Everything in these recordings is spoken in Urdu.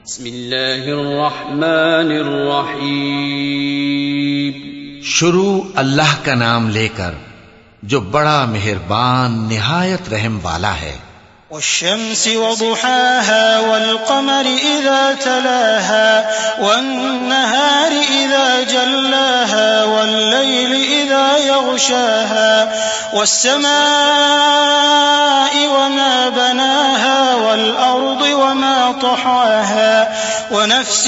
بسم اللہ الرحمن الرحیم. شروع اللہ کا نام لے کر جو بڑا مہربان نہایت رحم والا ہے. والشمس وضحاها والقمر إذا تلاها والنهار إذا جلاها والليل إذا يغشاها والسماء وما بناها والأرض وما طحاها ونفس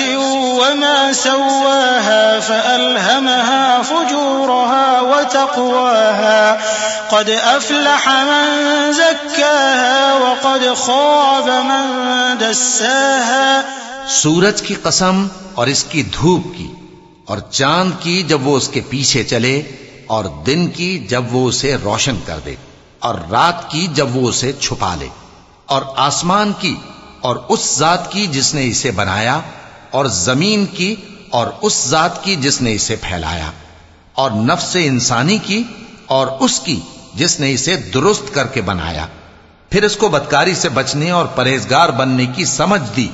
وما سواها فألهمها فجورها وتقواها قد أفلح من زكاها وقد خاب من دساها. سورج کی قسم اور اس کی دھوپ کی، اور چاند کی جب وہ اس کے پیچھے چلے، اور دن کی جب وہ اسے روشن کر دے، اور رات کی جب وہ اسے چھپا لے، اور آسمان کی اور اس ذات کی جس نے اسے بنایا، اور زمین کی اور اس ذات کی جس نے اسے پھیلایا، اور نفس انسانی کی اور اس کی جس نے اسے درست کر کے بنایا. پھر اس کو بدکاری سے بچنے اور پرہیزگار بننے کی سمجھ دی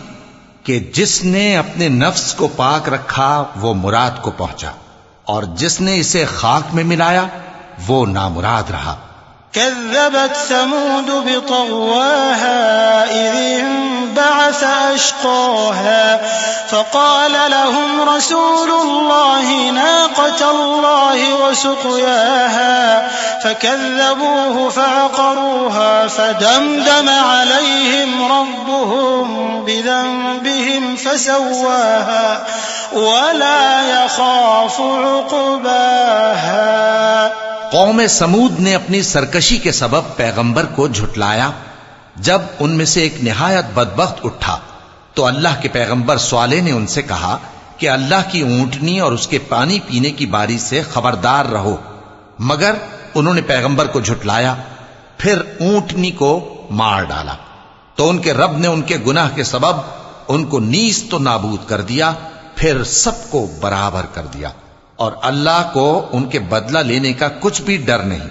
کہ جس نے اپنے نفس کو پاک رکھا وہ مراد کو پہنچا، اور جس نے اسے خاک میں ملایا وہ نامراد رہا. كذبت ثمود بطغواها إذ انبعث أشقاها فقال لهم رسول الله ناقة الله وسقياها فكذبوه فعقروها فدمدم عليهم ربهم بذنبهم فسواها ولا يخاف عقباها. قوم سمود نے اپنی سرکشی کے سبب پیغمبر کو جھٹلایا. جب ان میں سے ایک نہایت بدبخت اٹھا تو اللہ کے پیغمبر صالح نے ان سے کہا کہ اللہ کی اونٹنی اور اس کے پانی پینے کی باری سے خبردار رہو. مگر انہوں نے پیغمبر کو جھٹلایا، پھر اونٹنی کو مار ڈالا تو ان کے رب نے ان کے گناہ کے سبب ان کو نیست و نابود کر دیا، پھر سب کو برابر کر دیا، اور اللہ کو ان کے بدلہ لینے کا کچھ بھی ڈر نہیں.